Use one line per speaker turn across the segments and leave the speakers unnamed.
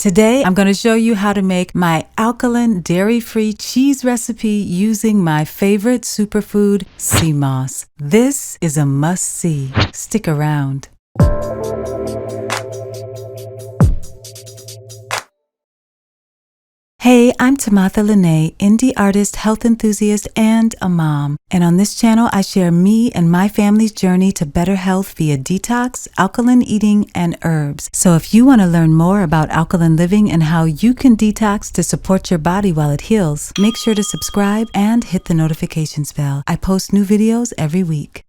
Today, I'm going to show you how to make my alkaline dairy-free cheese recipe using my favorite superfood, sea moss. This is a must-see. Stick around. Hey, I'm Timotha Lanae, indie artist, health enthusiast, and a mom. And on this channel, I share me and my family's journey to better health via detox, alkaline eating, and herbs. So if you want to learn more about alkaline living and how you can detox to support your body while it heals, make sure to subscribe and hit the notifications bell. I post new videos every week.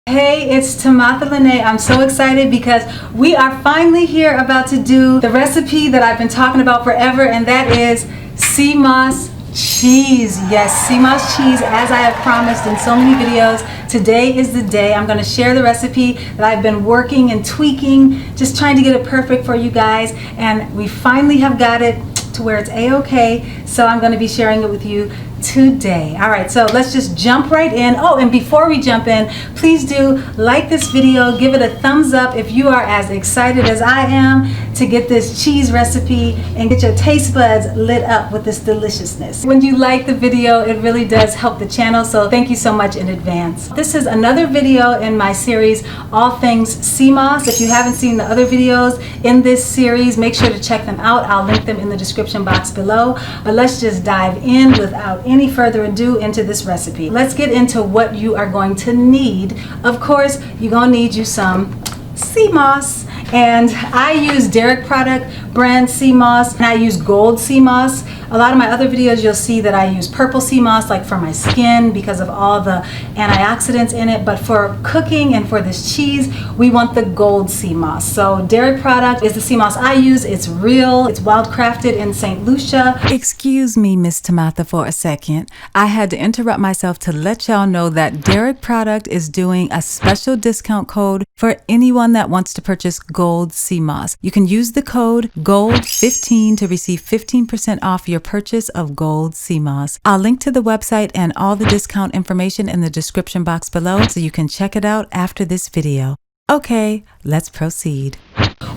Hey, it's Timotha Lanae. I'm so excited because we are finally here about to do the recipe that I've been talking about forever, and that is sea moss cheese. Yes, sea moss cheese, as I have promised in so many videos. Today is the day. I'm going to share the recipe that I've been working and tweaking, just trying to get it perfect for you guys, and we finally have got it to where it's a-okay. So I'm going to be sharing it with you today. All right, so let's just jump right in. Oh, and before we jump in, please do like this video, give it a thumbs up if you are as excited as I am to get this cheese recipe and get your taste buds lit up with this deliciousness. When you like the video, it really does help the channel, so thank you so much in advance. This is another video in my series, All Things Sea Moss. If you haven't seen the other videos in this series, make sure to check them out. I'll link them in the description box below. But let's just dive in without any further ado into this recipe. Let's get into what you are going to need. Of course, you're gonna need you some sea moss, and I use Derek product brand sea moss, and I use gold sea moss. A lot of my other videos you'll see that I use purple sea moss, like for my skin because of all the antioxidants in it, but for cooking and for this cheese we want the gold sea moss. So Derek product is the sea moss I use. It's real, it's wild crafted in St. Lucia. Excuse me, Miss Timotha, for a second. I had to interrupt myself to let y'all know that Derek product is doing a special discount code for anyone that wants to purchase gold sea moss. You can use the code GOLD15 to receive 15% off your purchase of gold sea moss. I'll link to the website and all the discount information in the description box below so you can check it out after this video. Okay, let's proceed.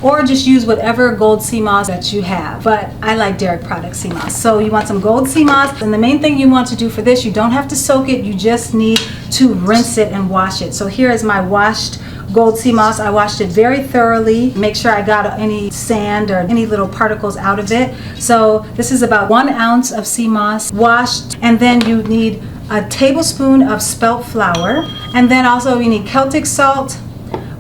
Or just use whatever gold sea moss that you have, but I like Derek product sea moss. So you want some gold sea moss, and the main thing you want to do for this, you don't have to soak it, you just need to rinse it and wash it. So here is my washed gold sea moss. I washed it very thoroughly, make sure I got any sand or any little particles out of it. So this is about 1 ounce of sea moss washed, and then you need a tablespoon of spelt flour, and then also we need Celtic salt,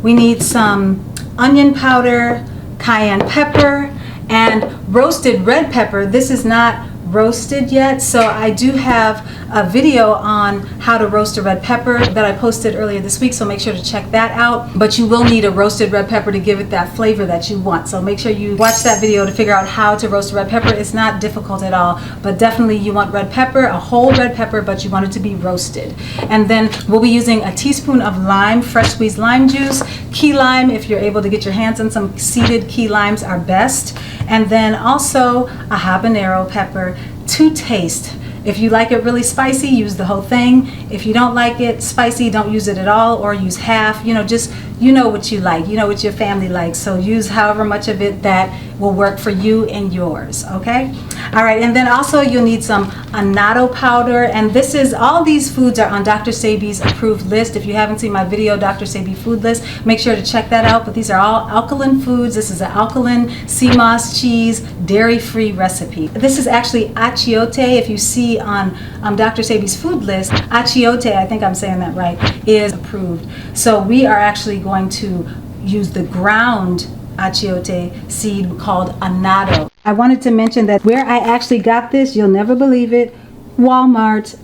we need some onion powder, cayenne pepper, and roasted red pepper. This is not roasted yet, so I do have a video on how to roast a red pepper that I posted earlier this week, so make sure to check that out. But you will need a roasted red pepper to give it that flavor that you want, so make sure you watch that video to figure out how to roast a red pepper. It's not difficult at all, but definitely you want red pepper, a whole red pepper, but you want it to be roasted. And then we'll be using a teaspoon of lime, fresh squeezed lime juice, key lime. If you're able to get your hands on some seeded key limes are best, and then also a habanero pepper to taste. If you like it really spicy, use the whole thing. If you don't like it spicy, don't use it at all, or use half. You know, just, you know what you like, you know what your family likes, so use however much of it that will work for you and yours. Okay, all right. And then also you'll need some annatto powder, and this is, all these foods are on Dr. Sebi's approved list. If you haven't seen my video, Dr. Sebi food list, make sure to check that out. But these are all alkaline foods. This is an alkaline sea moss cheese dairy-free recipe. This is actually achiote. If you see on Dr. Sebi's food list, achiote, I think I'm saying that right, is approved. So we are actually going to use the ground achiote seed called annatto. I wanted to mention that where I actually got this, you'll never believe it, Walmart.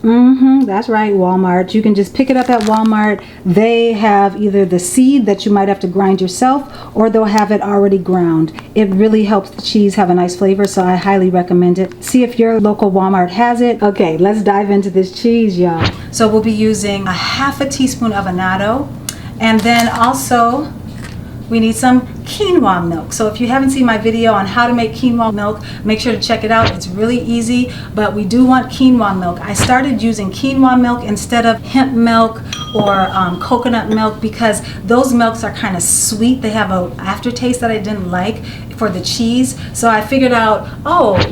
That's right, Walmart. You can just pick it up at Walmart. They have either the seed that you might have to grind yourself, or they'll have it already ground. It really helps the cheese have a nice flavor, so I highly recommend it. See if your local Walmart has it. Okay, let's dive into this cheese, y'all. So we'll be using a half a teaspoon of annatto, and then also we need some quinoa milk. So if you haven't seen my video on how to make quinoa milk, make sure to check it out. It's really easy, but we do want quinoa milk. I started using quinoa milk instead of hemp milk or coconut milk because those milks are kind of sweet. They have an aftertaste that I didn't like for the cheese. So I figured out,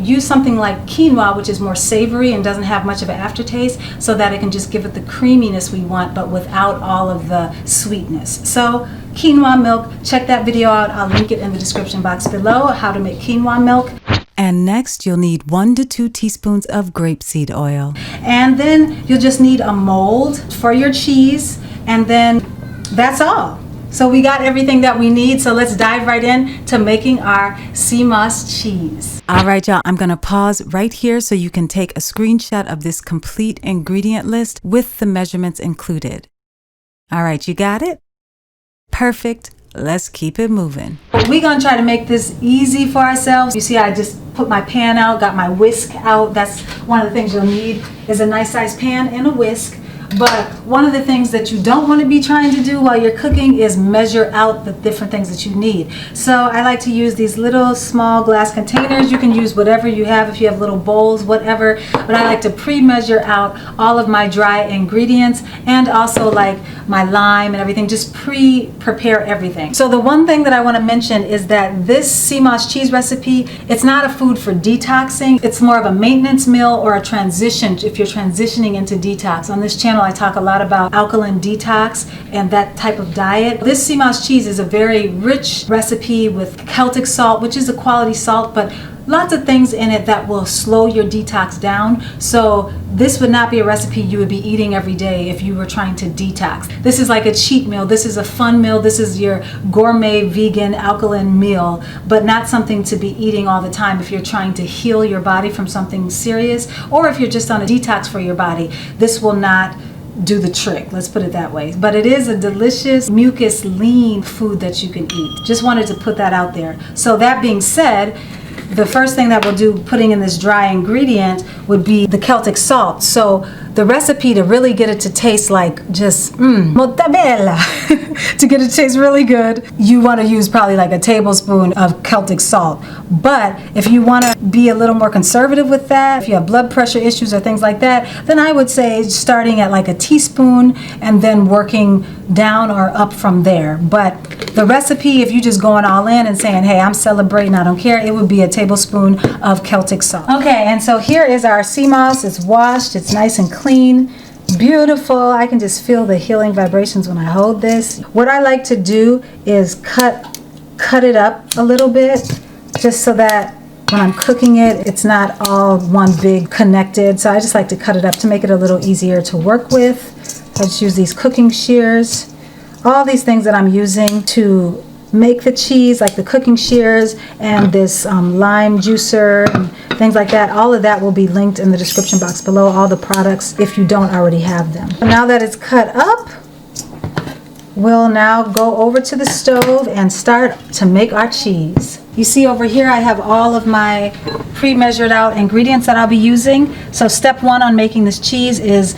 use something like quinoa, which is more savory and doesn't have much of an aftertaste, so that it can just give it the creaminess we want, but without all of the sweetness. So quinoa milk, check that video out. I'll link it in the description box below, how to make quinoa milk. And next, you'll need 1 to 2 teaspoons of grapeseed oil. And then you'll just need a mold for your cheese, and then that's all. So we got everything that we need, so let's dive right in to making our sea moss cheese. All right, y'all, I'm gonna pause right here so you can take a screenshot of this complete ingredient list with the measurements included. All right, you got it? Perfect. Let's keep it moving. We're gonna try to make this easy for ourselves. You see, I just put my pan out, got my whisk out. That's one of the things you'll need is a nice size pan and a whisk. But one of the things that you don't want to be trying to do while you're cooking is measure out the different things that you need. So I like to use these little small glass containers. You can use whatever you have, if you have little bowls, whatever. But I like to pre-measure out all of my dry ingredients and also like my lime and everything, just prepare everything. So the one thing that I want to mention is that this sea moss cheese recipe, it's not a food for detoxing. It's more of a maintenance meal or a transition if you're transitioning into detox. On this channel, I talk a lot about alkaline detox and that type of diet. This sea moss cheese is a very rich recipe with Celtic salt, which is a quality salt, but lots of things in it that will slow your detox down. So this would not be a recipe you would be eating every day if you were trying to detox. This is like a cheat meal. This is a fun meal. This is your gourmet vegan alkaline meal, but not something to be eating all the time if you're trying to heal your body from something serious, or if you're just on a detox for your body. This will not do the trick, let's put it that way. But it is a delicious, mucus, lean food that you can eat. Just wanted to put that out there. So that being said, the first thing that we'll do putting in this dry ingredient would be the Celtic salt. So the recipe to really get it to taste like just mozzarella, to get it to taste really good, you want to use probably like a tablespoon of Celtic salt. But if you want to be a little more conservative with that, if you have blood pressure issues or things like that, then I would say starting at like a teaspoon and then working down or up from there. But the recipe, if you're just going all in and saying, hey, I'm celebrating, I don't care, it would be a tablespoon of Celtic salt. Okay, and so here is our sea moss. It's washed, it's nice and clean, beautiful. I can just feel the healing vibrations when I hold this. What I like to do is cut it up a little bit, just so that when I'm cooking it, it's not all one big connected. So I just like to cut it up to make it a little easier to work with. I just use these cooking shears. All these things that I'm using to make the cheese, like the cooking shears and this lime juicer and things like that, all of that will be linked in the description box below, all the products, if you don't already have them. Now that it's cut up, we'll now go over to the stove and start to make our cheese. You see over here I have all of my pre-measured out ingredients that I'll be using. So step one on making this cheese is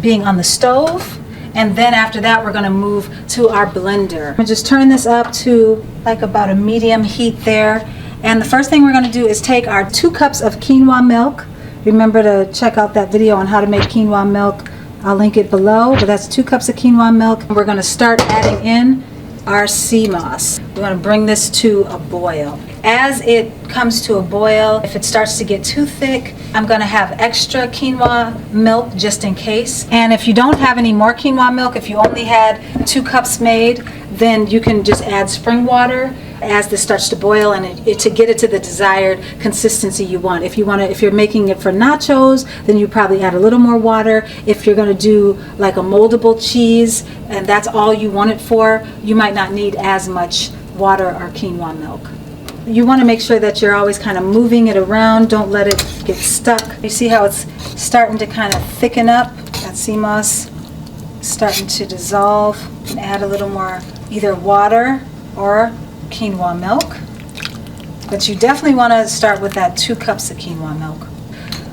being on the stove. And then after that, we're gonna move to our blender. I'm gonna just turn this up to like about a medium heat there. And the first thing we're gonna do is take our 2 cups of quinoa milk. Remember to check out that video on how to make quinoa milk. I'll link it below, but that's 2 cups of quinoa milk. And we're gonna start adding in our sea moss. We're gonna bring this to a boil. As it comes to a boil, if it starts to get too thick, I'm gonna have extra quinoa milk just in case. And if you don't have any more quinoa milk, if you only had 2 cups made, then you can just add spring water as this starts to boil, and to get it to the desired consistency you want. If you're making it for nachos, then you probably add a little more water. If you're gonna do like a moldable cheese and that's all you want it for, you might not need as much water or quinoa milk. You want to make sure that you're always kind of moving it around. Don't let it get stuck. You see how it's starting to kind of thicken up? That sea moss starting to dissolve. And add a little more either water or quinoa milk. But you definitely want to start with that 2 cups of quinoa milk.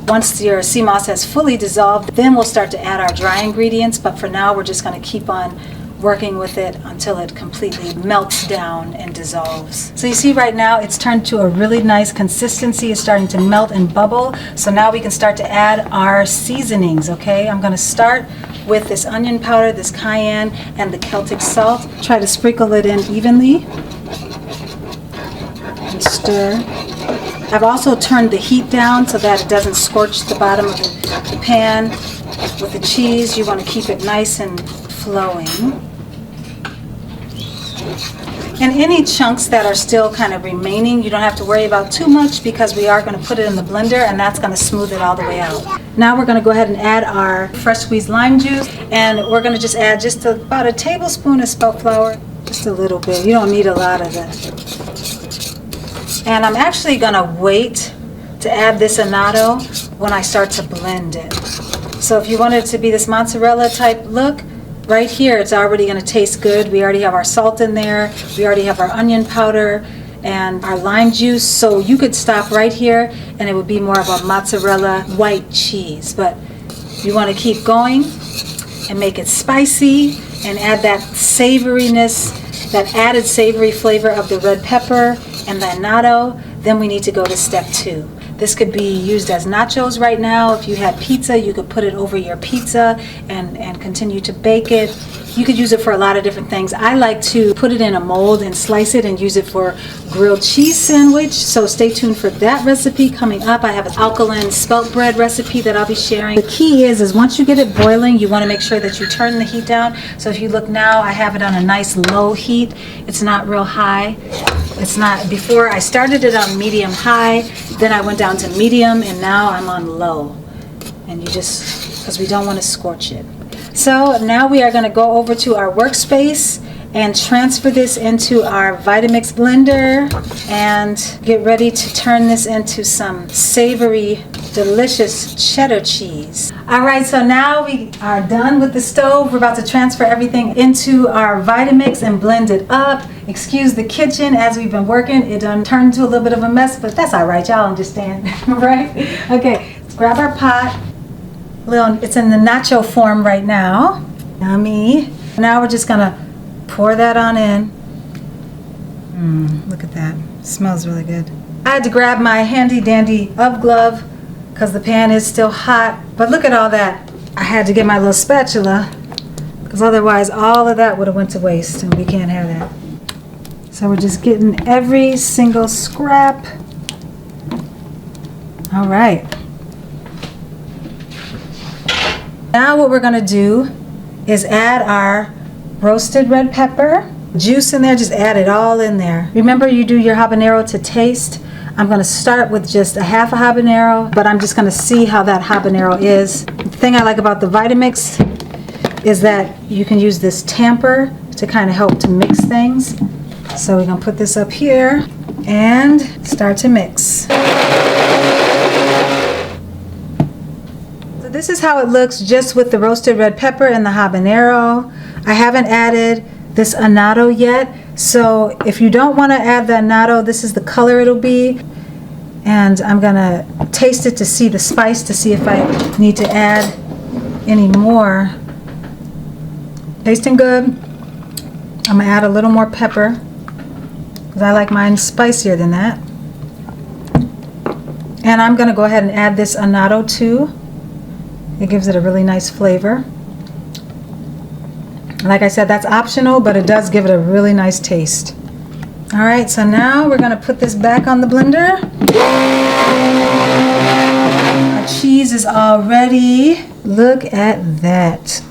Once your sea moss has fully dissolved, then we'll start to add our dry ingredients. But for now, we're just going to keep on working with it until it completely melts down and dissolves. So you see right now it's turned to a really nice consistency. It's starting to melt and bubble. So now we can start to add our seasonings, okay? I'm gonna start with this onion powder, this cayenne, and the Celtic salt. Try to sprinkle it in evenly and stir. I've also turned the heat down so that it doesn't scorch the bottom of the pan. With the cheese, you want to keep it nice and flowing. And any chunks that are still kind of remaining, you don't have to worry about too much because we are going to put it in the blender and that's going to smooth it all the way out. Now we're going to go ahead and add our fresh squeezed lime juice, and we're going to just add just about a tablespoon of spelt flour, just a little bit. You don't need a lot of that. And I'm actually going to wait to add this annatto when I start to blend it. So if you want it to be this mozzarella type look, right here it's already going to taste good. We already have our salt in there. We already have our onion powder and our lime juice. So you could stop right here and it would be more of a mozzarella white cheese. But you want to keep going and make it spicy and add that savoriness, that added savory flavor of the red pepper and the annatto. Then we need to go to step 2. This could be used as nachos right now. If you had pizza, you could put it over your pizza and continue to bake it. You could use it for a lot of different things. I like to put it in a mold and slice it and use it for grilled cheese sandwich. So stay tuned for that recipe coming up. I have an alkaline spelt bread recipe that I'll be sharing. The key is once you get it boiling, you want to make sure that you turn the heat down. So if you look now, I have it on a nice low heat. It's not real high. It's not, before I started it on medium high, then I went down to medium, and now I'm on low. And you just, because we don't want to scorch it. So now we are going to go over to our workspace and transfer this into our Vitamix blender and get ready to turn this into some savory, delicious cheddar cheese. All right, so now we are done with the stove. We're about to transfer everything into our Vitamix and blend it up. Excuse the kitchen as we've been working. It done turned into a little bit of a mess, but that's all right. Y'all understand, right? Okay, let's grab our pot. It's in the nacho form right now. Yummy. Now we're just gonna pour that on in. Look at that. It smells really good. I had to grab my handy dandy UV glove because the pan is still hot. But look at all that. I had to get my little spatula because otherwise all of that would have went to waste, and we can't have that. So we're just getting every single scrap. All right. Now what we're going to do is add our roasted red pepper. Juice in there, just add it all in there. Remember, you do your habanero to taste. I'm going to start with just a half a habanero, but I'm just going to see how that habanero is. The thing I like about the Vitamix is that you can use this tamper to kind of help to mix things. So we're going to put this up here and start to mix. This is how it looks just with the roasted red pepper and the habanero. I haven't added this annatto yet, so if you don't want to add the annatto, this is the color it'll be. And I'm gonna taste it to see the spice, to see if I need to add any more. Tasting good. I'm gonna add a little more pepper because I like mine spicier than that. And I'm gonna go ahead and add this annatto too. It gives it a really nice flavor. Like I said, that's optional, but it does give it a really nice taste. All right, so now we're gonna put this back on the blender. Our cheese is all ready. Look at that.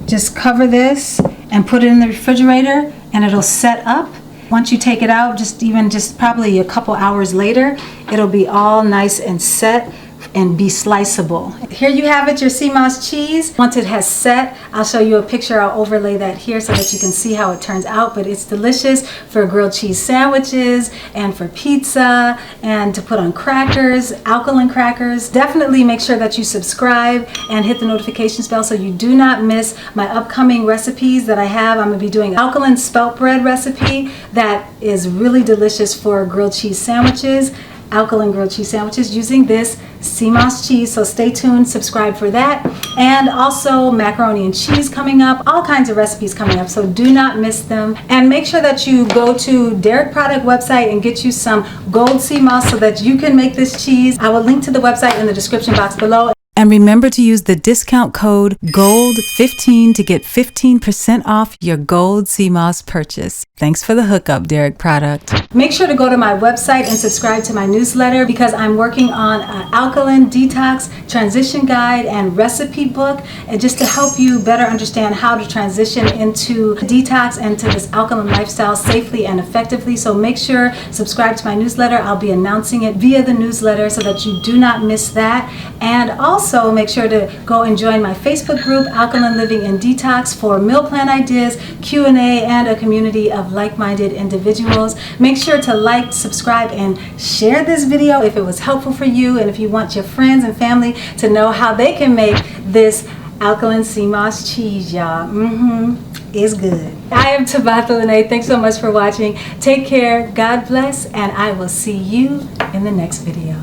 Just cover this and put it in the refrigerator and it'll set up. Once you take it out, just probably a couple hours later, it'll be all nice and set and be sliceable. Here you have it, your sea moss cheese. Once it has set, I'll show you a picture. I'll overlay that here so that you can see how it turns out, but it's delicious for grilled cheese sandwiches and for pizza and to put on crackers, alkaline crackers. Definitely make sure that you subscribe and hit the notifications bell so you do not miss my upcoming recipes that I have. I'm gonna be doing an alkaline spelt bread recipe that is really delicious for grilled cheese sandwiches. Alkaline grilled cheese sandwiches using this sea moss cheese. So stay tuned, subscribe for that. And also macaroni and cheese coming up, all kinds of recipes coming up, so do not miss them. And make sure that you go to Derek Product website and get you some gold sea moss so that you can make this cheese. I will link to the website in the description box below. And remember to use the discount code GOLD15 to get 15% off your gold sea moss purchase. Thanks for the hookup, Derek Product. Make sure to go to my website and subscribe to my newsletter because I'm working on an alkaline detox transition guide and recipe book, and just to help you better understand how to transition into detox and to this alkaline lifestyle safely and effectively. So make sure subscribe to my newsletter. I'll be announcing it via the newsletter so that you do not miss that. And also make sure to go and join my Facebook group, Alkaline Living and Detox, for meal plan ideas, Q&A, and a community of like-minded individuals. Make sure to like, subscribe, and share this video if it was helpful for you, and if you want your friends and family to know how they can make this alkaline sea moss cheese, y'all. It's good. I am Timotha Lanae. Thanks so much for watching. Take care, God bless, and I will see you in the next video.